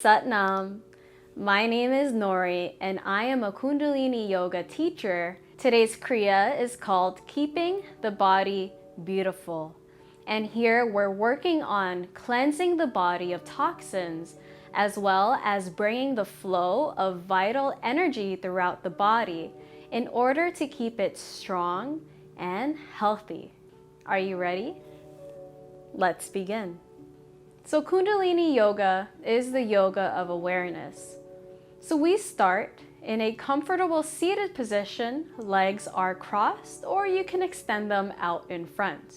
Satnam. My name is Nori and I am a Kundalini yoga teacher. Today's Kriya is called Keeping the Body Beautiful. And here we're working on cleansing the body of toxins as well as bringing the flow of vital energy throughout the body in order to keep it strong and healthy. Are you ready? Let's begin. So Kundalini yoga is the yoga of awareness. So we start in a comfortable seated position. Legs are crossed, or you can extend them out in front.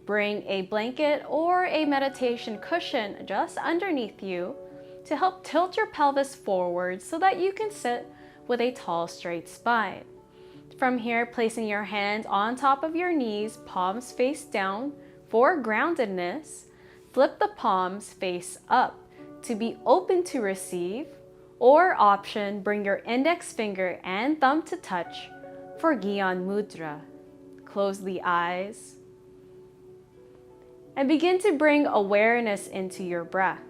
Bring a blanket or a meditation cushion just underneath you to help tilt your pelvis forward so that you can sit with a tall, straight spine. From here, placing your hands on top of your knees, palms face down for groundedness. Flip the palms face up to be open to receive, or option, bring your index finger and thumb to touch for Gyan Mudra. Close the eyes and begin to bring awareness into your breath.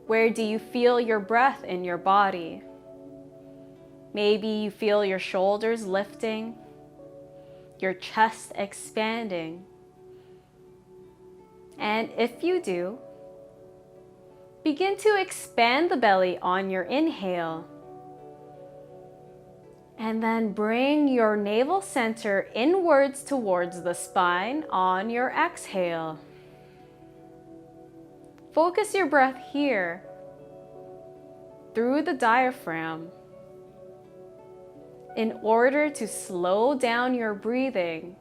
Where do you feel your breath in your body? Maybe you feel your shoulders lifting, your chest expanding. And if you do, begin to expand the belly on your inhale. And then bring your navel center inwards towards the spine on your exhale. Focus your breath here through the diaphragm in order to slow down your breathing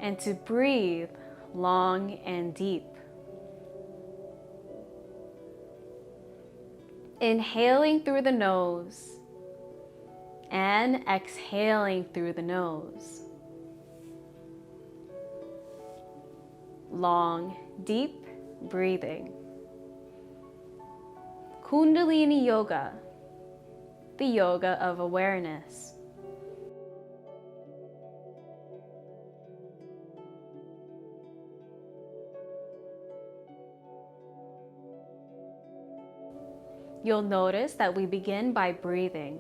and to breathe long and deep. Inhaling through the nose and exhaling through the nose. Long, deep breathing. Kundalini yoga, the yoga of awareness. You'll notice that we begin by breathing.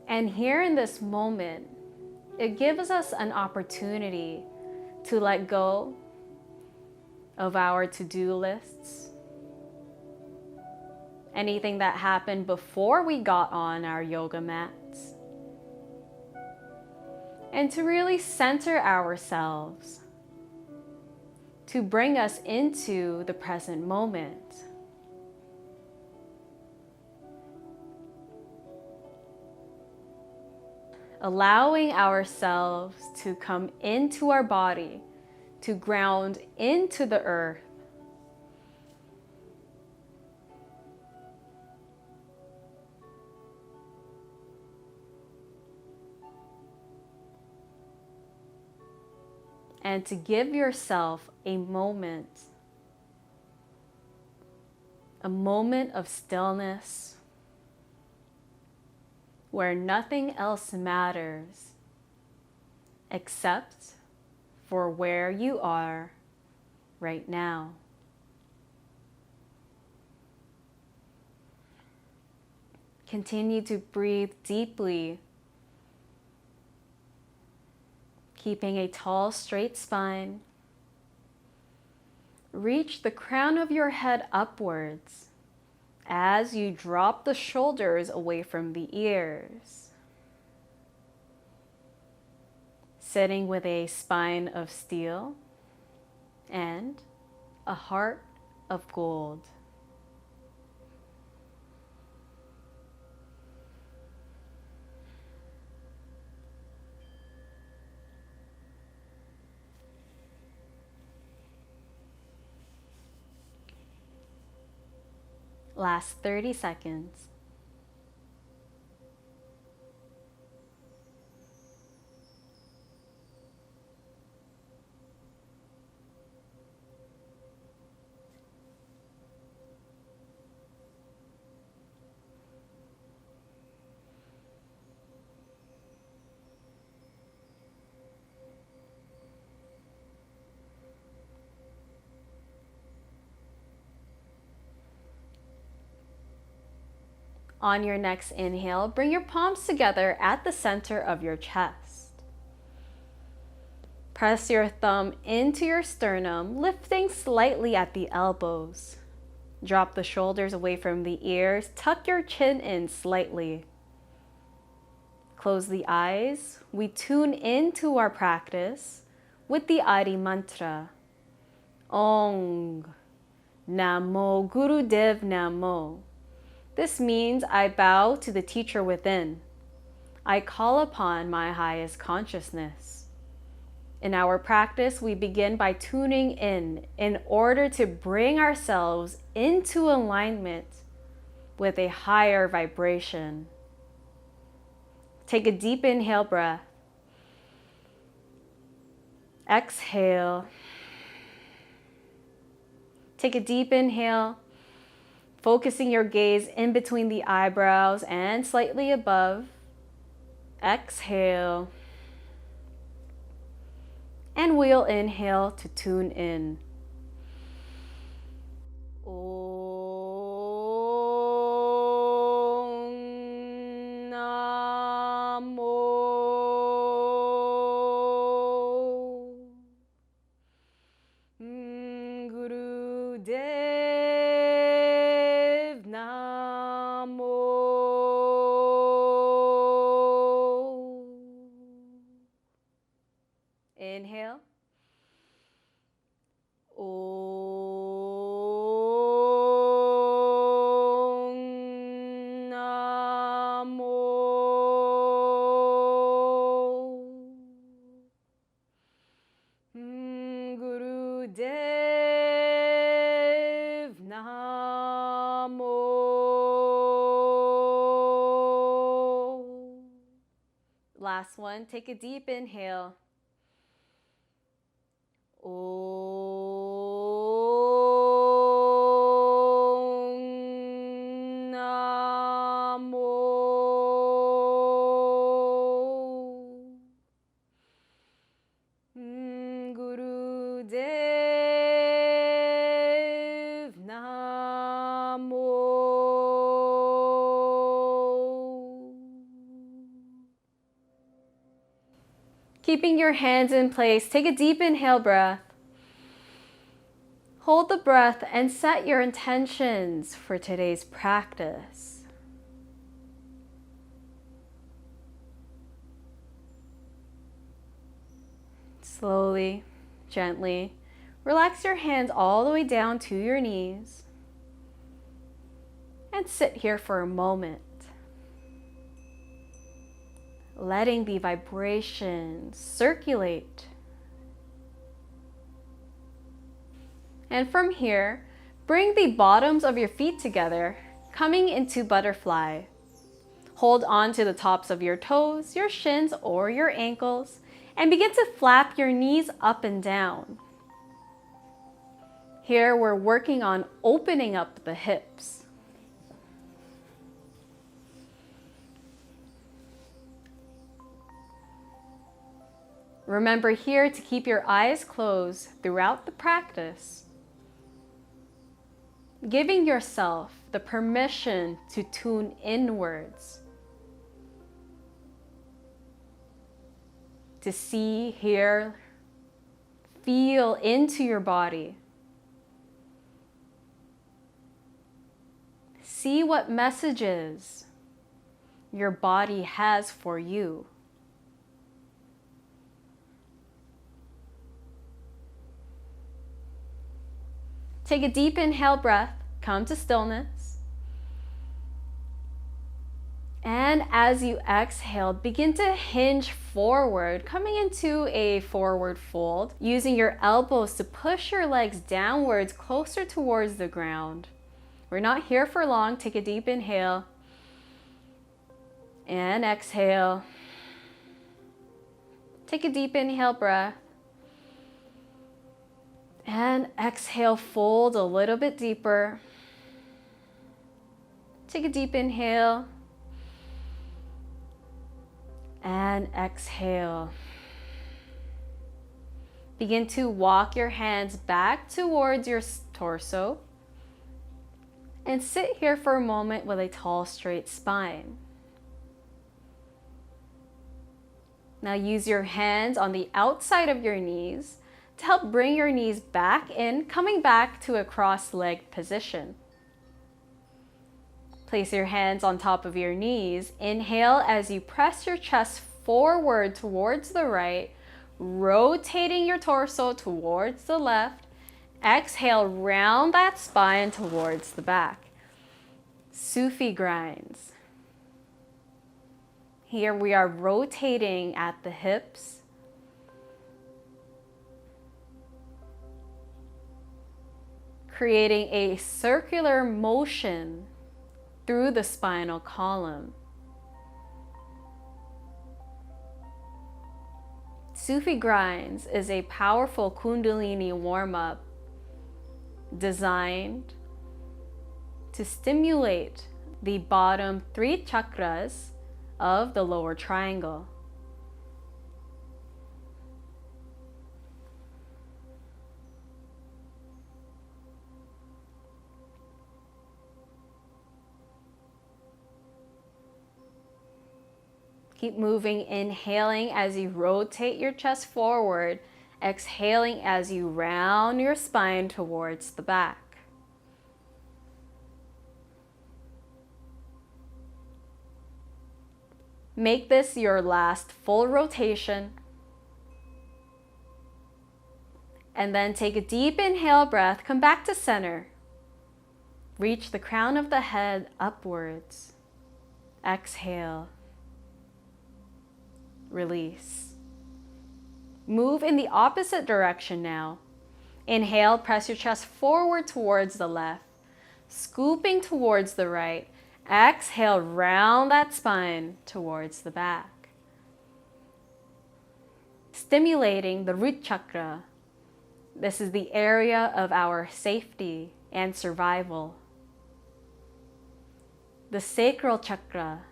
And here in this moment, it gives us an opportunity to let go of our to-do lists, anything that happened before we got on our yoga mats, and to really center ourselves, to bring us into the present moment. Allowing ourselves to come into our body, to ground into the earth. And to give yourself a moment of stillness, where nothing else matters except for where you are right now. Continue to breathe deeply, keeping a tall, straight spine. Reach the crown of your head upwards as you drop the shoulders away from the ears. Sitting with a spine of steel and a heart of gold. Last 30 seconds. On your next inhale, bring your palms together at the center of your chest. Press your thumb into your sternum, lifting slightly at the elbows. Drop the shoulders away from the ears, tuck your chin in slightly. Close the eyes. We tune into our practice with the Adi mantra. Ong Namo Gurudev Namo. This means I bow to the teacher within. I call upon my highest consciousness. In our practice, we begin by tuning in order to bring ourselves into alignment with a higher vibration. Take a deep inhale breath. Exhale. Take a deep inhale, focusing your gaze in between the eyebrows and slightly above. Exhale. And we'll inhale to tune in. Om Namo Gurudev Namo. Inhale. Om Namo Gurudev Namo. Last one, take a deep inhale. Om Namo Gurudev Namo. Keeping your hands in place, take a deep inhale breath. Hold the breath and set your intentions for today's practice. Slowly, gently, relax your hands all the way down to your knees and sit here for a moment. Letting the vibration circulate. And from here, bring the bottoms of your feet together, coming into butterfly. Hold on to the tops of your toes, your shins, or your ankles, and begin to flap your knees up and down. Here, we're working on opening up the hips. Remember here to keep your eyes closed throughout the practice, giving yourself the permission to tune inwards, to see, hear, feel into your body. See what messages your body has for you. Take a deep inhale breath, come to stillness. And as you exhale, begin to hinge forward, coming into a forward fold, using your elbows to push your legs downwards closer towards the ground. We're not here for long. Take a deep inhale and exhale. Take a deep inhale breath. And exhale, fold a little bit deeper. Take a deep inhale. And exhale. Begin to walk your hands back towards your torso. And sit here for a moment with a tall, straight spine. Now use your hands on the outside of your knees to help bring your knees back in, coming back to a cross-legged position. Place your hands on top of your knees. Inhale as you press your chest forward towards the right, rotating your torso towards the left. Exhale, round that spine towards the back. Sufi grinds. Here we are rotating at the hips. Creating a circular motion through the spinal column. Sufi Grinds is a powerful Kundalini warm-up designed to stimulate the bottom 3 chakras of the lower triangle. Keep moving, inhaling as you rotate your chest forward, exhaling as you round your spine towards the back. Make this your last full rotation. And then take a deep inhale breath, come back to center. Reach the crown of the head upwards. Exhale. Release. Move in the opposite direction now. Inhale, press your chest forward towards the left, scooping towards the right. Exhale, round that spine towards the back. Stimulating the root chakra. This is the area of our safety and survival. The sacral chakra,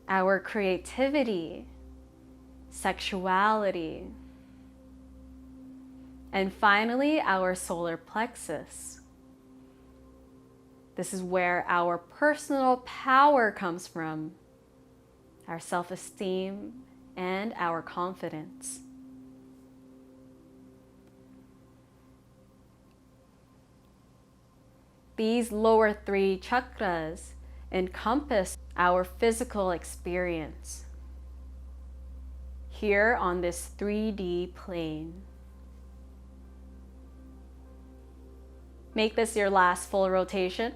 our creativity, sexuality, and finally our solar plexus. This is where our personal power comes from, our self-esteem and our confidence. These lower 3 chakras encompass our physical experience here on this 3D plane. Make this your last full rotation.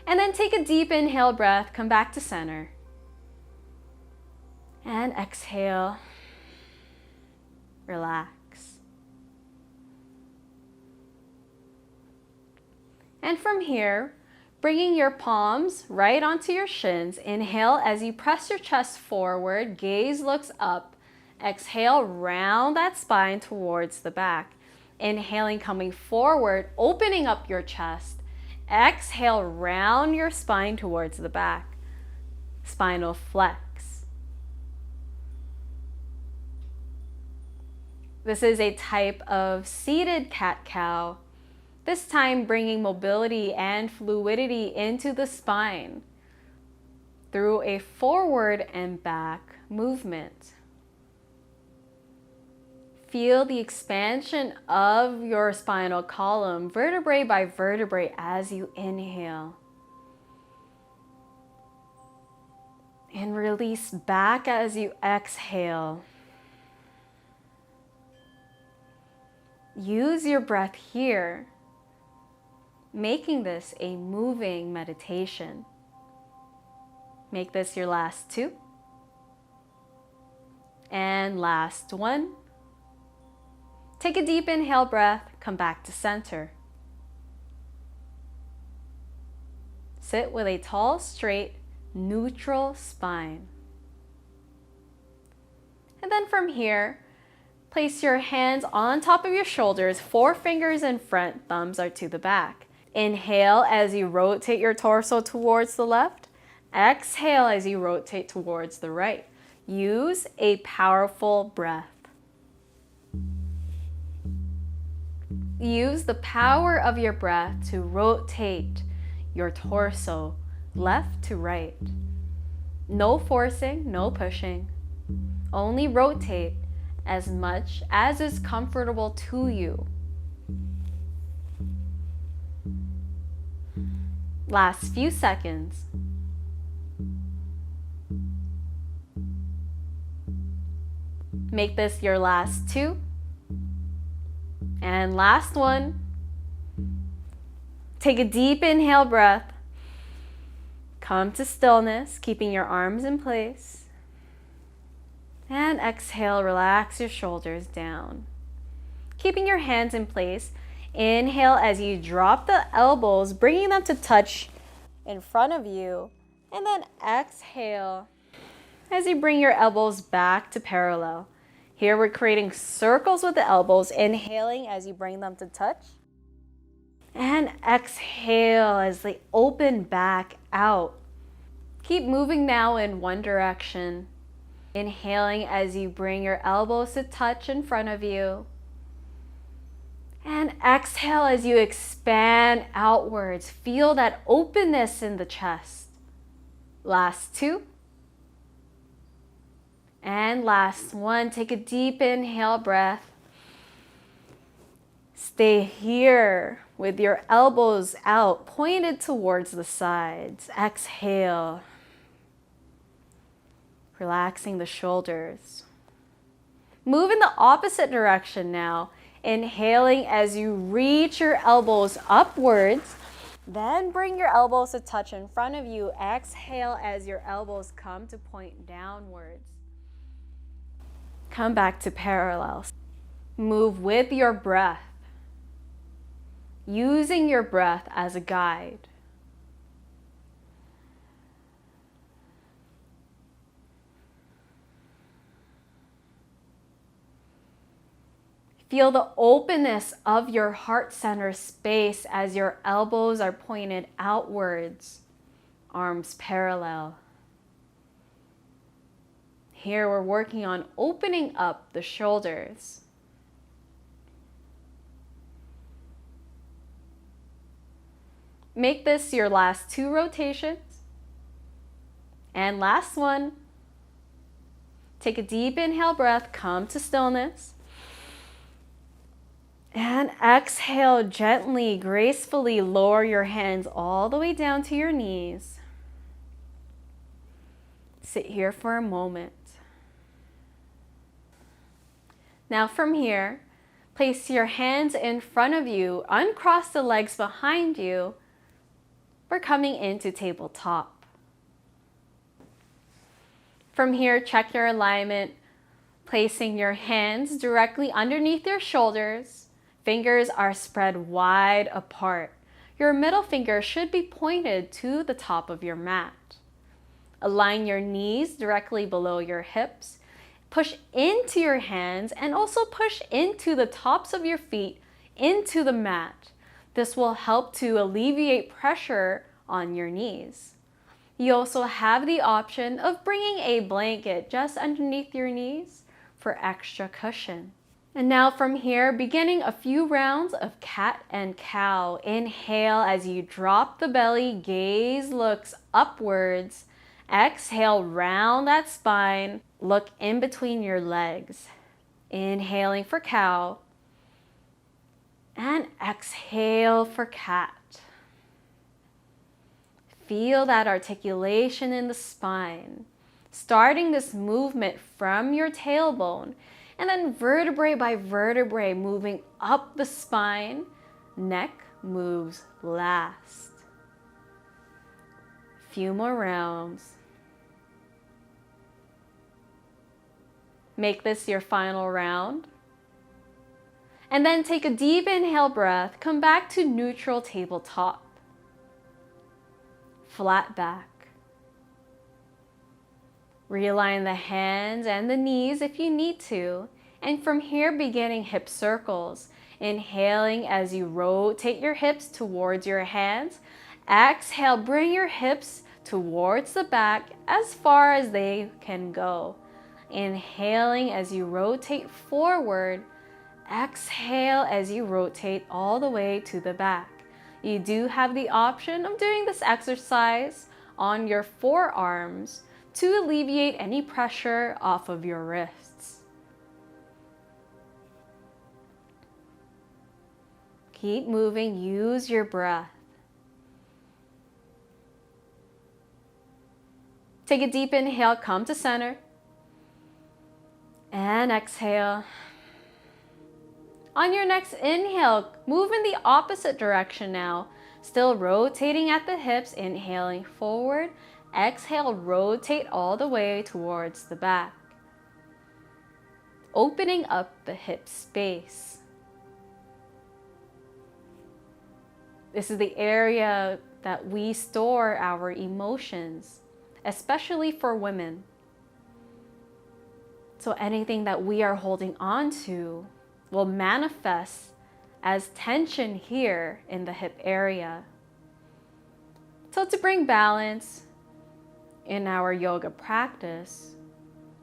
And then take a deep inhale breath, come back to center. And exhale, relax. And from here, bringing your palms right onto your shins, inhale as you press your chest forward, gaze looks up. Exhale, round that spine towards the back. Inhaling, coming forward, opening up your chest. Exhale, round your spine towards the back. Spinal flex. This is a type of seated cat-cow. This time bringing mobility and fluidity into the spine through a forward and back movement. Feel the expansion of your spinal column, vertebrae by vertebrae, as you inhale. And release back as you exhale. Use your breath here, making this a moving meditation. Make this your last 2. And last 1. Take a deep inhale breath, come back to center. Sit with a tall, straight, neutral spine. And then from here, place your hands on top of your shoulders, 4 fingers in front, thumbs are to the back. Inhale as you rotate your torso towards the left. Exhale as you rotate towards the right. Use a powerful breath. Use the power of your breath to rotate your torso left to right. No forcing, no pushing. Only rotate as much as is comfortable to you. Last few seconds. Make this your last 2. And last one. Take a deep inhale breath. Come to stillness, keeping your arms in place. And exhale, relax your shoulders down. Keeping your hands in place. Inhale as you drop the elbows, bringing them to touch in front of you. And then exhale as you bring your elbows back to parallel. Here we're creating circles with the elbows, inhaling as you bring them to touch. And exhale as they open back out. Keep moving now in one direction. Inhaling as you bring your elbows to touch in front of you. And exhale as you expand outwards. Feel that openness in the chest. Last 2. And last 1. Take a deep inhale breath. Stay here with your elbows out, pointed towards the sides. Exhale. Relaxing the shoulders. Move in the opposite direction now. Inhaling as you reach your elbows upwards. Then bring your elbows to touch in front of you. Exhale as your elbows come to point downwards. Come back to parallel. Move with your breath. Using your breath as a guide. Feel the openness of your heart center space as your elbows are pointed outwards, arms parallel. Here we're working on opening up the shoulders. Make this your last 2 rotations. And last one. Take a deep inhale breath, come to stillness. And exhale, gently, gracefully lower your hands all the way down to your knees. Sit here for a moment. Now from here, place your hands in front of you, uncross the legs behind you. We're coming into tabletop. From here, check your alignment, placing your hands directly underneath your shoulders. Fingers are spread wide apart. Your middle finger should be pointed to the top of your mat. Align your knees directly below your hips. Push into your hands and also push into the tops of your feet into the mat. This will help to alleviate pressure on your knees. You also have the option of bringing a blanket just underneath your knees for extra cushion. And now from here, beginning a few rounds of cat and cow. Inhale as you drop the belly, gaze looks upwards. Exhale, round that spine, look in between your legs. Inhaling for cow. And exhale for cat. Feel that articulation in the spine. Starting this movement from your tailbone and then vertebrae by vertebrae moving up the spine. Neck moves last. Few more rounds. Make this your final round. And then take a deep inhale breath. Come back to neutral tabletop. Flat back. Realign the hands and the knees if you need to. And from here, beginning hip circles. Inhaling as you rotate your hips towards your hands. Exhale, bring your hips towards the back as far as they can go. Inhaling as you rotate forward. Exhale as you rotate all the way to the back. You do have the option of doing this exercise on your forearms to alleviate any pressure off of your wrists. Keep moving, use your breath. Take a deep inhale, come to center. And exhale. On your next inhale, move in the opposite direction now. Still rotating at the hips, inhaling forward. Exhale, rotate all the way towards the back. Opening up the hip space. This is the area that we store our emotions, especially for women. So anything that we are holding on to will manifest as tension here in the hip area. So to bring balance in our yoga practice,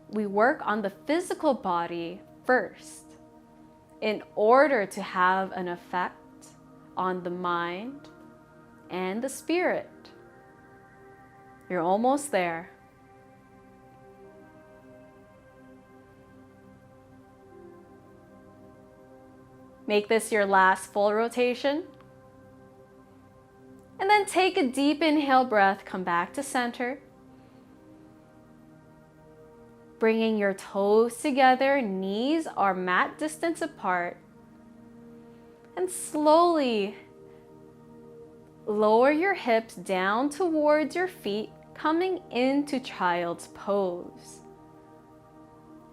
we work on the physical body first in order to have an effect on the mind and the spirit. You're almost there. Make this your last full rotation. And then take a deep inhale breath, come back to center. Bringing your toes together, knees are mat distance apart. And slowly lower your hips down towards your feet, coming into child's pose.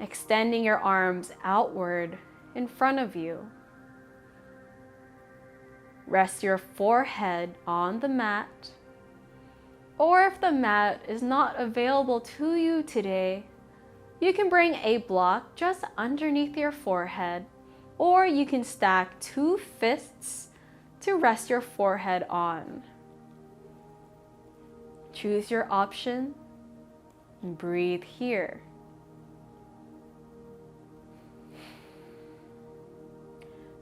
Extending your arms outward in front of you. Rest your forehead on the mat, or if the mat is not available to you today, you can bring a block just underneath your forehead, or you can stack 2 fists to rest your forehead on. Choose your option and breathe here.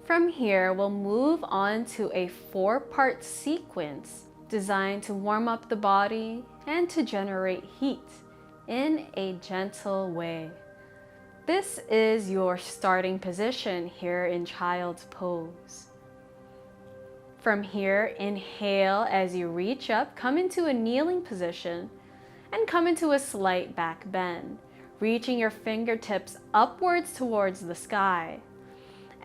From here, we'll move on to a 4-part sequence designed to warm up the body and to generate heat in a gentle way. This is your starting position here in child's pose. From here, inhale as you reach up, come into a kneeling position and come into a slight back bend, reaching your fingertips upwards towards the sky.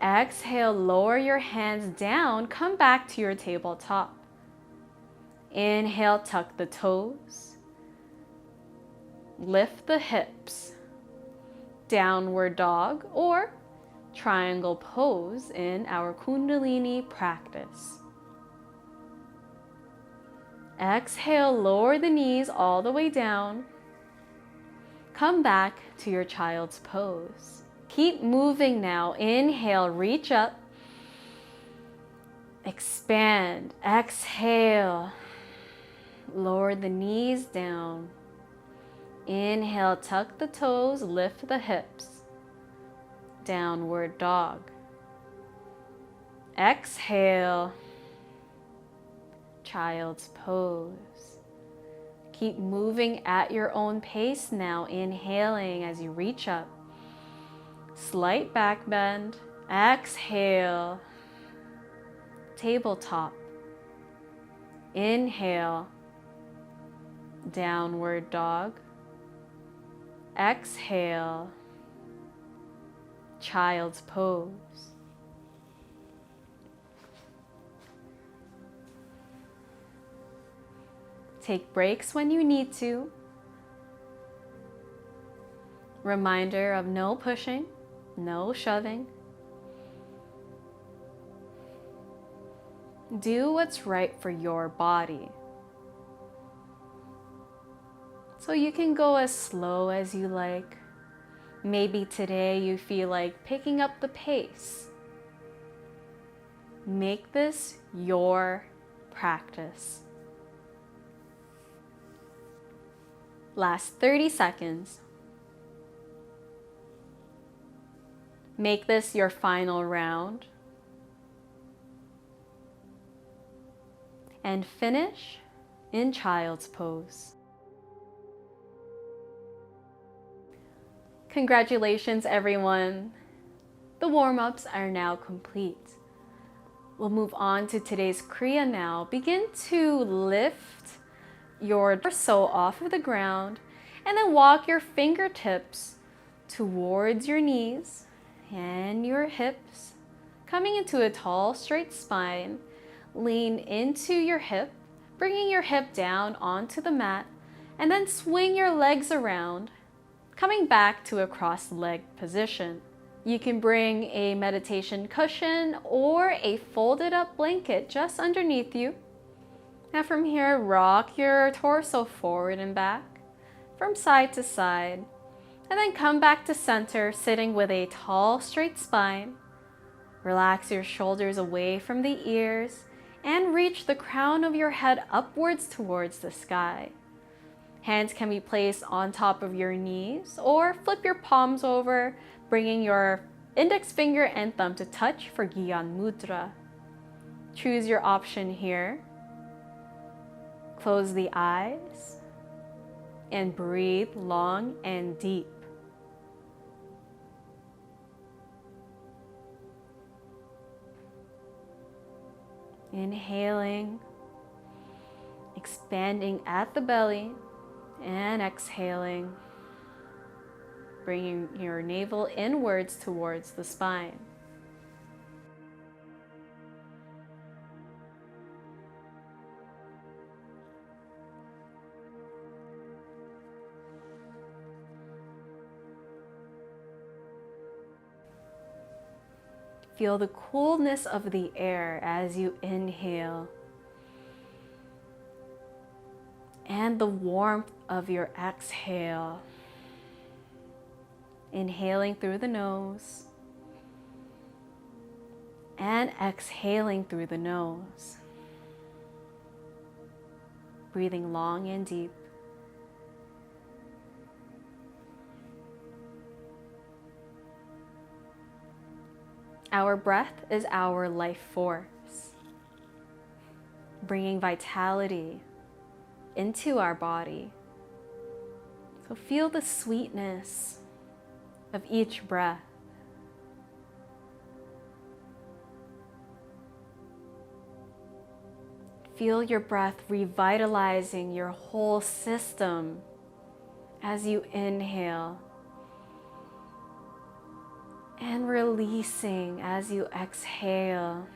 Exhale, lower your hands down, come back to your tabletop. Inhale, tuck the toes. Lift the hips. Downward dog or triangle pose in our Kundalini practice. Exhale, lower the knees all the way down. Come back to your child's pose. Keep moving now. Inhale, reach up. Expand. Exhale. Lower the knees down. Inhale, tuck the toes, lift the hips. Downward dog. Exhale. Child's pose. Keep moving at your own pace now. Inhaling as you reach up. Slight back bend. Exhale. Tabletop. Inhale. Downward dog. Exhale. Child's pose. Take breaks when you need to. Reminder of no pushing, no shoving. Do what's right for your body. So you can go as slow as you like. Maybe today you feel like picking up the pace. Make this your practice. Last 30 seconds. Make this your final round. And finish in child's pose. Congratulations, everyone. The warm-ups are now complete. We'll move on to today's Kriya now. Begin to lift your torso off of the ground and then walk your fingertips towards your knees and your hips, coming into a tall, straight spine. Lean into your hip, bringing your hip down onto the mat, and then swing your legs around, coming back to a cross-legged position. You can bring a meditation cushion or a folded up blanket just underneath you. Now from here, rock your torso forward and back, from side to side, and then come back to center, sitting with a tall, straight spine. Relax your shoulders away from the ears and reach the crown of your head upwards towards the sky. Hands can be placed on top of your knees or flip your palms over, bringing your index finger and thumb to touch for Gyan Mudra. Choose your option here. Close the eyes and breathe long and deep. Inhaling, expanding at the belly, and exhaling, bringing your navel inwards towards the spine. Feel the coolness of the air as you inhale, and the warmth of your exhale. Inhaling through the nose and exhaling through the nose. Breathing long and deep. Our breath is our life force, bringing vitality into our body. So feel the sweetness of each breath. Feel your breath revitalizing your whole system as you inhale, and releasing as you exhale.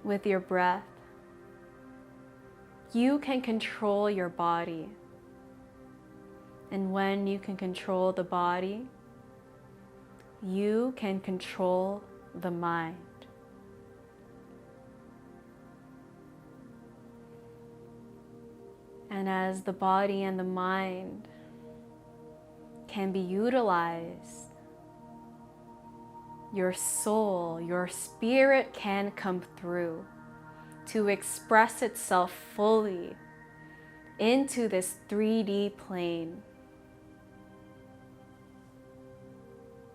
With your breath, you can control your body. And when you can control the body, you can control the mind. And as the body and the mind can be utilized, your soul, your spirit can come through to express itself fully into this 3D plane.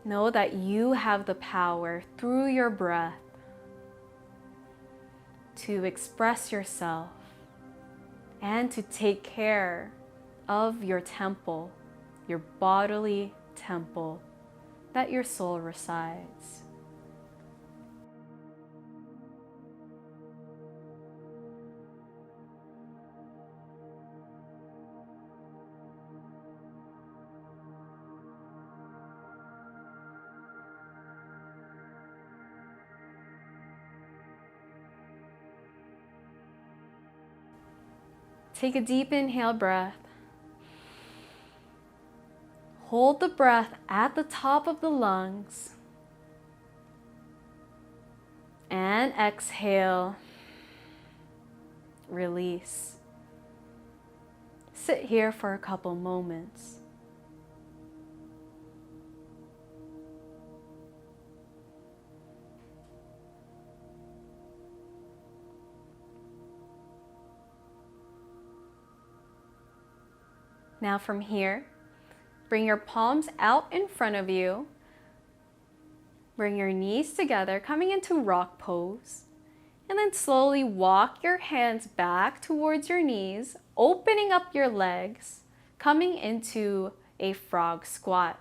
Know that you have the power through your breath to express yourself and to take care of your temple, your bodily temple that your soul resides. Take a deep inhale breath. Hold the breath at the top of the lungs. And exhale. Release. Sit here for a couple moments. Now from here, bring your palms out in front of you. Bring your knees together, coming into rock pose. And then slowly walk your hands back towards your knees, opening up your legs, coming into a frog squat.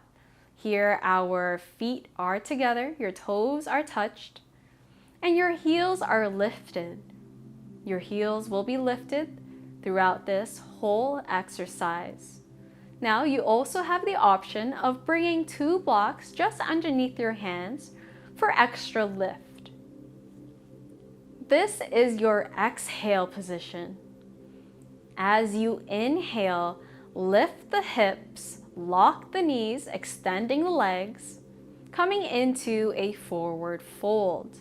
Here our feet are together, your toes are touched, and your heels are lifted. Your heels will be lifted throughout this whole exercise. Now you also have the option of bringing 2 blocks just underneath your hands for extra lift. This is your exhale position. As you inhale, lift the hips, lock the knees, extending the legs, coming into a forward fold.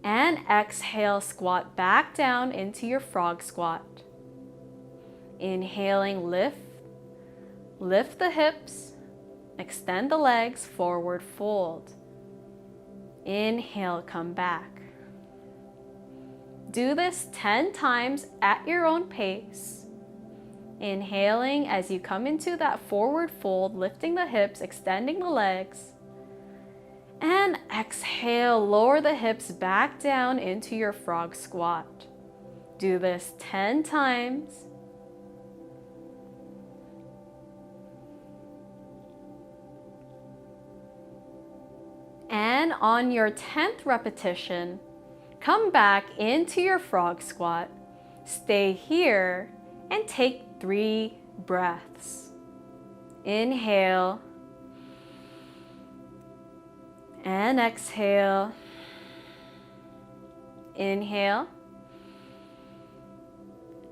And exhale, squat back down into your frog squat. Inhaling, lift the hips, extend the legs, forward fold. Inhale, come back. Do this 10 times at your own pace. Inhaling as you come into that forward fold, lifting the hips, extending the legs. And exhale, lower the hips back down into your frog squat. Do this 10 times. And on your 10th repetition, come back into your frog squat. Stay here and take 3 breaths. Inhale. And exhale. Inhale.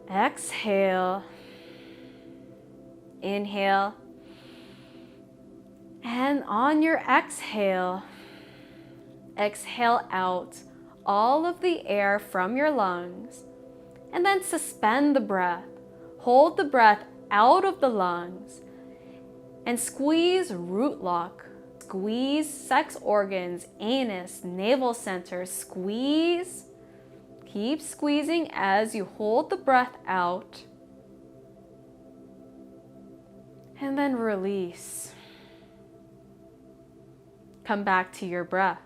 Exhale. Inhale. And on your exhale, exhale out all of the air from your lungs, and then suspend the breath. Hold the breath out of the lungs and squeeze root lock. Squeeze sex organs, anus, navel center. Squeeze. Keep squeezing as you hold the breath out. And then release. Come back to your breath.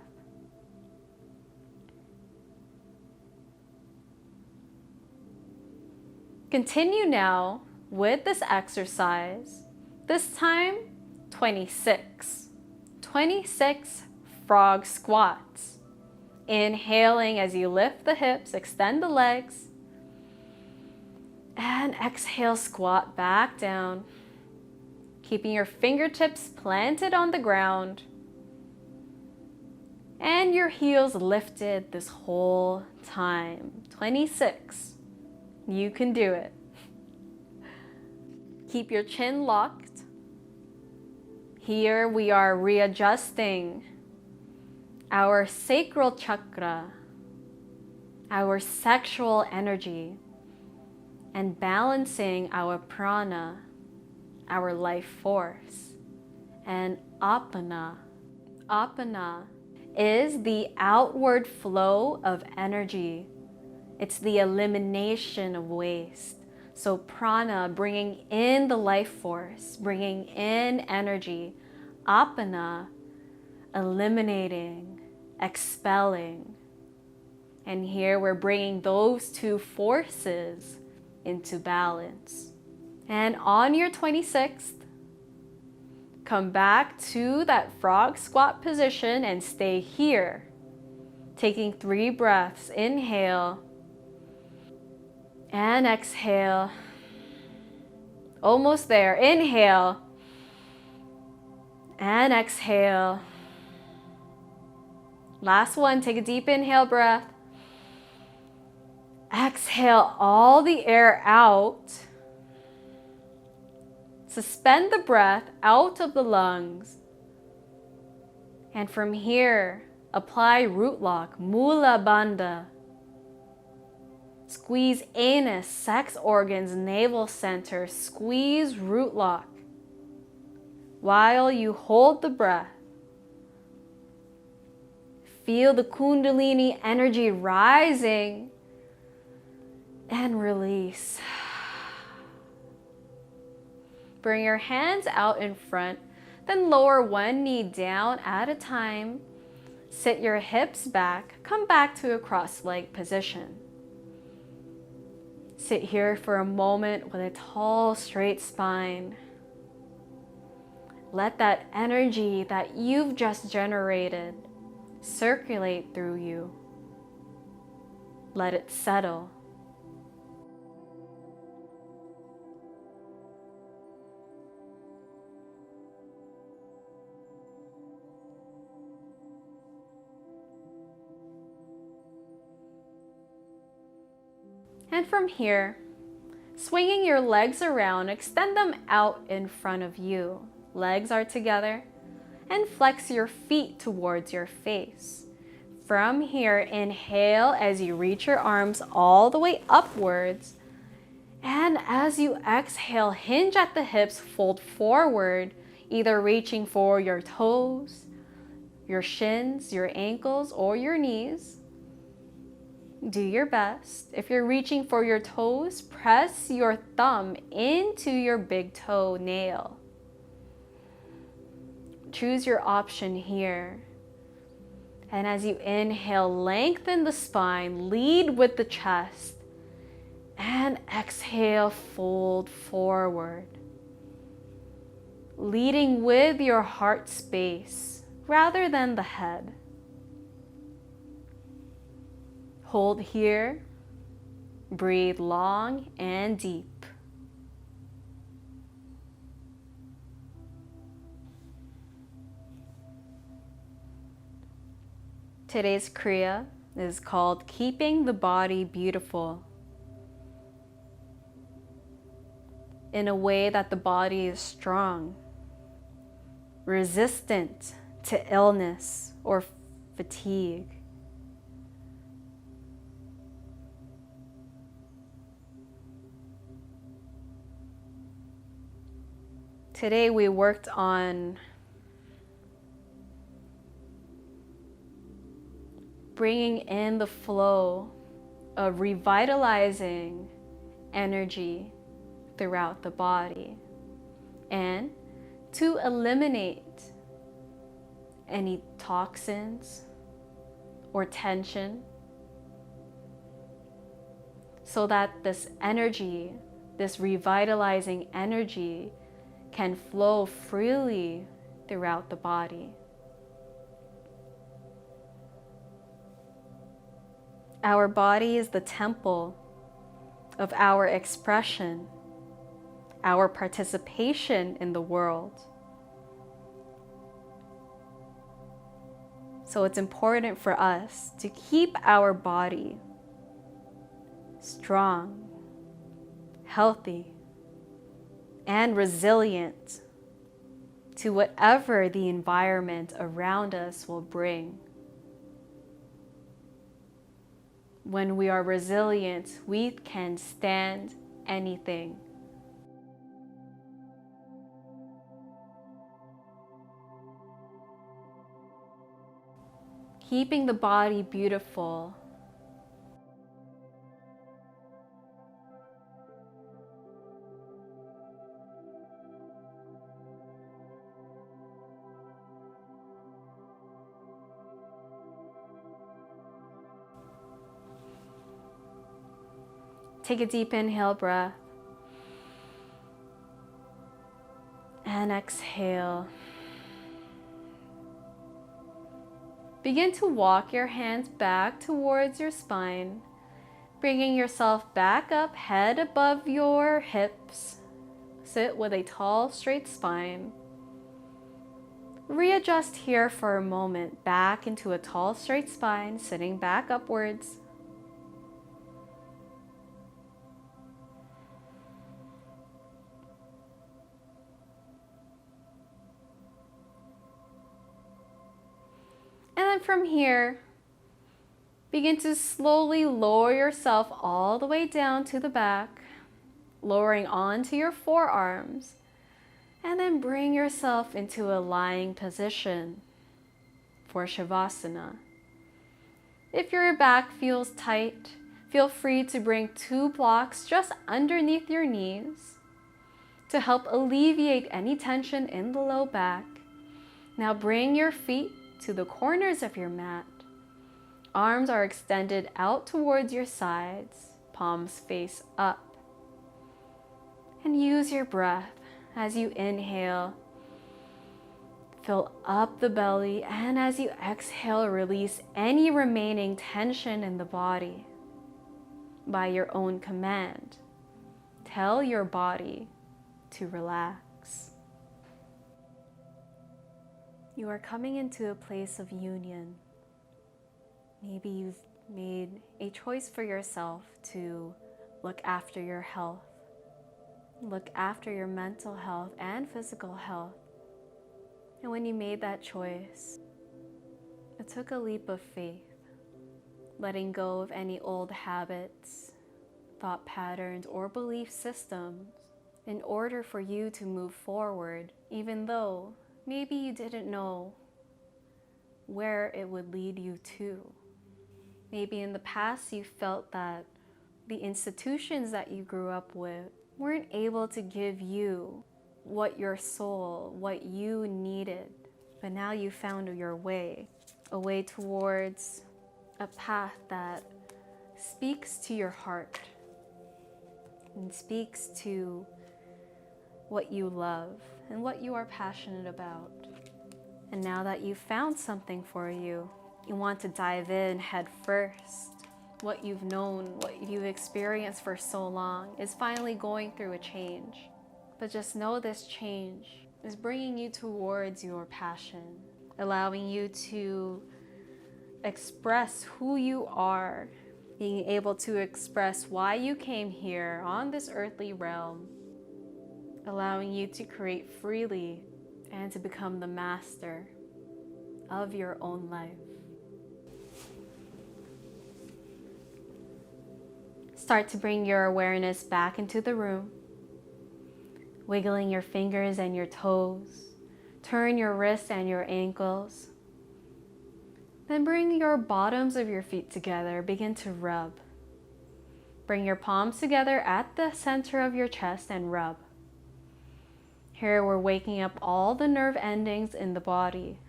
Continue now with this exercise, this time 26. 26 frog squats. Inhaling as you lift the hips, extend the legs, and exhale, squat back down, keeping your fingertips planted on the ground and your heels lifted this whole time. 26. You can do it. Keep your chin locked. Here we are readjusting our sacral chakra, our sexual energy, and balancing our prana, our life force, and apana. Apana is the outward flow of energy. It's the elimination of waste. So prana, bringing in the life force, bringing in energy. Apana, eliminating, expelling. And here we're bringing those 2 forces into balance. And on your 26th, come back to that frog squat position and stay here. Taking 3 breaths. Inhale. And exhale. Almost there. Inhale. And exhale. Last one. Take a deep inhale breath. Exhale all the air out. Suspend the breath out of the lungs. And from here, apply root lock, Mula Bandha. Squeeze anus, sex organs, navel center. Squeeze root lock while you hold the breath. Feel the Kundalini energy rising and release. Bring your hands out in front, then lower one knee down at a time. Sit your hips back, come back to a cross-legged position. Sit here for a moment with a tall, straight spine. Let that energy that you've just generated circulate through you. Let it settle. And from here, swinging your legs around, extend them out in front of you. Legs are together, and flex your feet towards your face. From here, inhale as you reach your arms all the way upwards. And as you exhale, hinge at the hips, fold forward, either reaching for your toes, your shins, your ankles, or your knees. Do your best. If you're reaching for your toes, press your thumb into your big toe nail. Choose your option here. And as you inhale, lengthen the spine, lead with the chest, and exhale, fold forward. Leading with your heart space rather than the head. Hold here, breathe long and deep. Today's Kriya is called Keeping the Body Beautiful, in a way that the body is strong, resistant to illness or fatigue. Today we worked on bringing in the flow of revitalizing energy throughout the body and to eliminate any toxins or tension so that this energy, this revitalizing energy, can flow freely throughout the body. Our body is the temple of our expression, our participation in the world. So it's important for us to keep our body strong, healthy, and resilient to whatever the environment around us will bring. When we are resilient, we can stand anything. Keeping the body beautiful . Take a deep inhale breath and exhale. Begin to walk your hands back towards your spine, bringing yourself back up, head above your hips. Sit with a tall, straight spine. Readjust here for a moment, back into a tall, straight spine, sitting back upwards. And then from here, begin to slowly lower yourself all the way down to the back, lowering onto your forearms, and then bring yourself into a lying position for Shavasana. If your back feels tight, feel free to bring 2 blocks just underneath your knees to help alleviate any tension in the low back. Now bring your feet to the corners of your mat. Arms are extended out towards your sides, palms face up. And use your breath as you inhale. Fill up the belly, and as you exhale, release any remaining tension in the body. By your own command, tell your body to relax. You are coming into a place of union. Maybe you've made a choice for yourself to look after your health, look after your mental health and physical health. And when you made that choice, it took a leap of faith, letting go of any old habits, thought patterns, or belief systems in order for you to move forward, even though maybe you didn't know where it would lead you to. Maybe in the past you felt that the institutions that you grew up with weren't able to give you what your soul, what you needed. But now you found your way, a way towards a path that speaks to your heart and speaks to what you love and what you are passionate about. And now that you've found something for you, you want to dive in head first. What you've known, what you've experienced for so long is finally going through a change. But just know this change is bringing you towards your passion, allowing you to express who you are, being able to express why you came here on this earthly realm, allowing you to create freely and to become the master of your own life. Start to bring your awareness back into the room, wiggling your fingers and your toes. Turn your wrists and your ankles. Then bring your bottoms of your feet together. Begin to rub. Bring your palms together at the center of your chest and rub. Here we're waking up all the nerve endings in the body.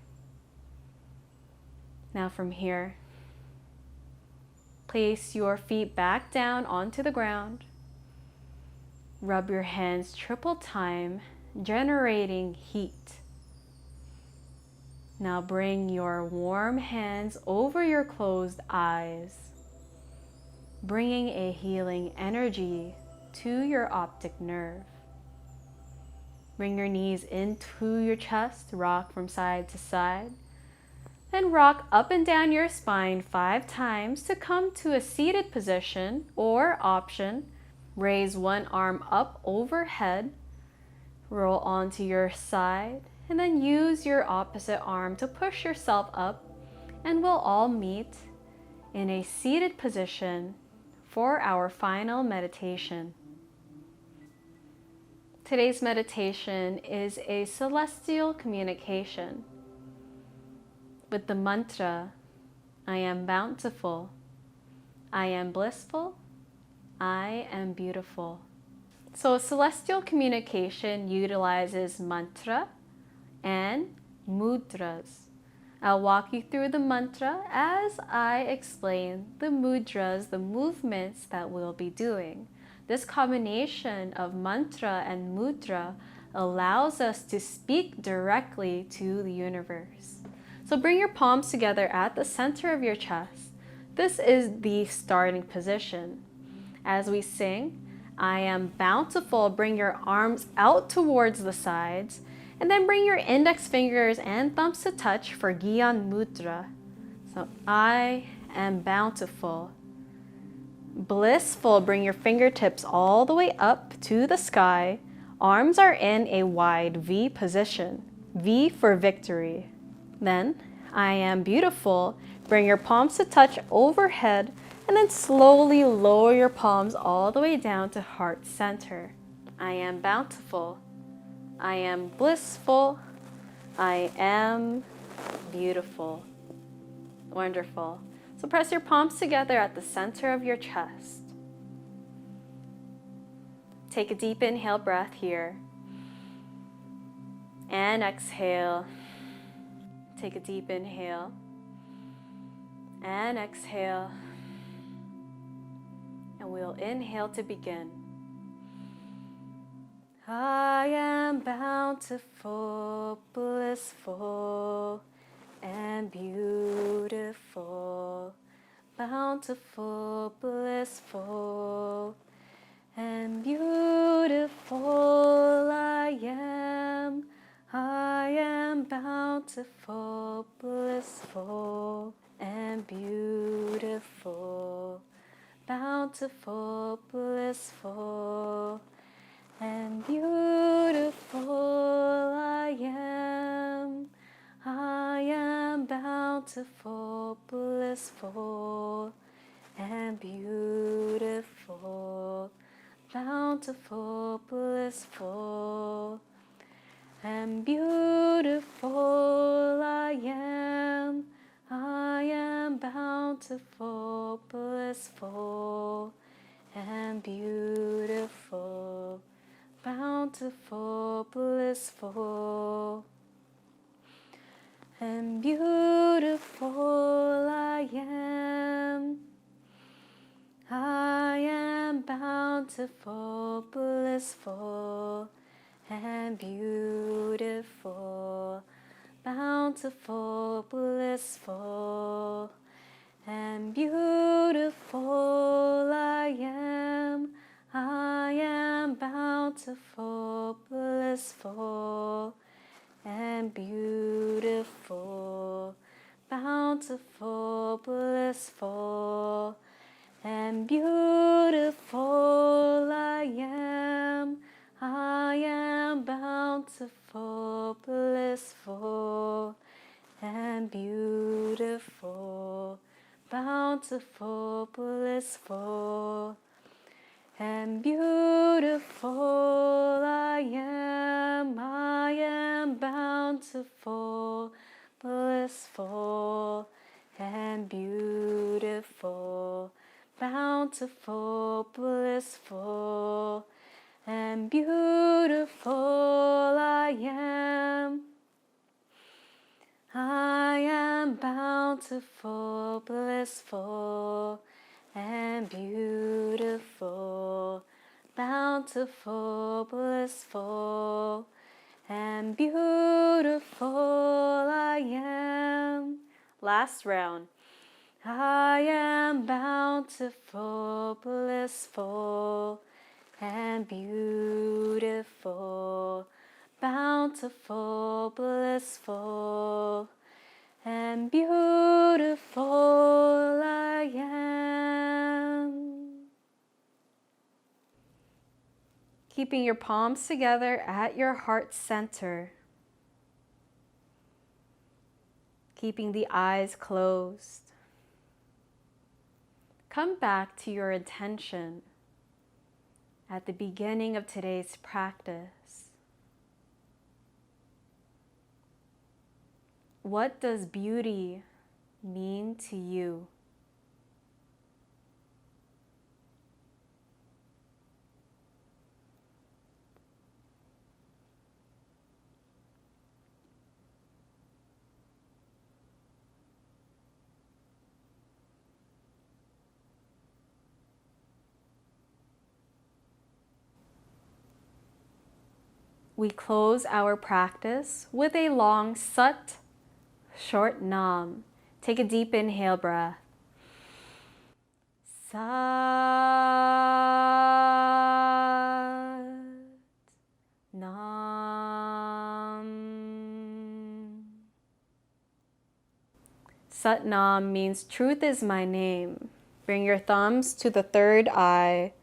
Now from here, place your feet back down onto the ground. Rub your hands triple time, generating heat. Now bring your warm hands over your closed eyes, bringing a healing energy to your optic nerve. Bring your knees into your chest, rock from side to side. Then rock up and down your spine 5 times to come to a seated position or option. Raise one arm up overhead, roll onto your side, and then use your opposite arm to push yourself up, and we'll all meet in a seated position for our final meditation. Today's meditation is a celestial communication with the mantra, I am bountiful, I am blissful, I am beautiful. So celestial communication utilizes mantra and mudras. I'll walk you through the mantra as I explain the mudras, the movements that we'll be doing. This combination of mantra and mudra allows us to speak directly to the universe. So bring your palms together at the center of your chest. This is the starting position. As we sing, I am bountiful, bring your arms out towards the sides, and then bring your index fingers and thumbs to touch for Gyan Mudra. So I am bountiful. Blissful, bring your fingertips all the way up to the sky. Arms are in a wide V position. V for victory. Then, I am beautiful. Bring your palms to touch overhead, and then slowly lower your palms all the way down to heart center. I am bountiful. I am blissful. I am beautiful. Wonderful. So press your palms together at the center of your chest. Take a deep inhale breath here. And exhale. Take a deep inhale. And exhale. And we'll inhale to begin. I am bountiful, blissful, and beautiful. Bountiful, blissful, and beautiful I am. I am bountiful, blissful, and beautiful. Bountiful, blissful, and beautiful I am. I am bountiful, blissful, and beautiful. Bountiful, blissful, and beautiful I am. I am bountiful, blissful, and beautiful. Bountiful, blissful, and beautiful I am. I am bountiful, blissful, and beautiful. Bountiful, blissful, and beautiful I am. I am bountiful, blissful, and beautiful. Bountiful, blissful, and beautiful I am. I am bountiful, blissful, and beautiful. Bountiful, blissful, and beautiful I am. I am bountiful, blissful, and beautiful. Bountiful, blissful, and beautiful I am. I am bountiful, blissful, and beautiful. Bountiful, blissful, and beautiful I am. Last round. I am bountiful, blissful, and beautiful. Bountiful, blissful, and beautiful I am. Keeping your palms together at your heart center. Keeping the eyes closed. Come back to your intention at the beginning of today's practice. What does beauty mean to you? We close our practice with a long Sat, short Nam. Take a deep inhale breath. Sat Nam. Sat Nam means truth is my name. Bring your thumbs to the third eye.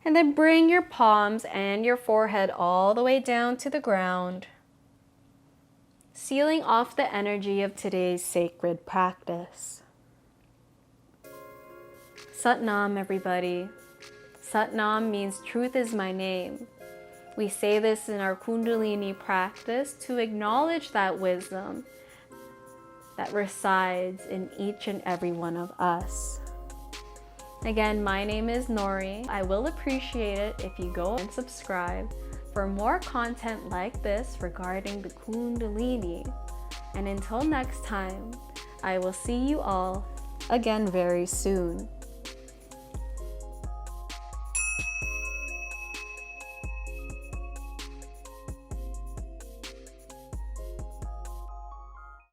And then bring your palms and your forehead all the way down to the ground, sealing off the energy of today's sacred practice. Sat Nam, everybody. Sat Nam means truth is my name. We say this in our Kundalini practice to acknowledge that wisdom that resides in each and every one of us. Again, my name is Nori. I will appreciate it if you go and subscribe for more content like this regarding the Kundalini. And until next time, I will see you all again very soon.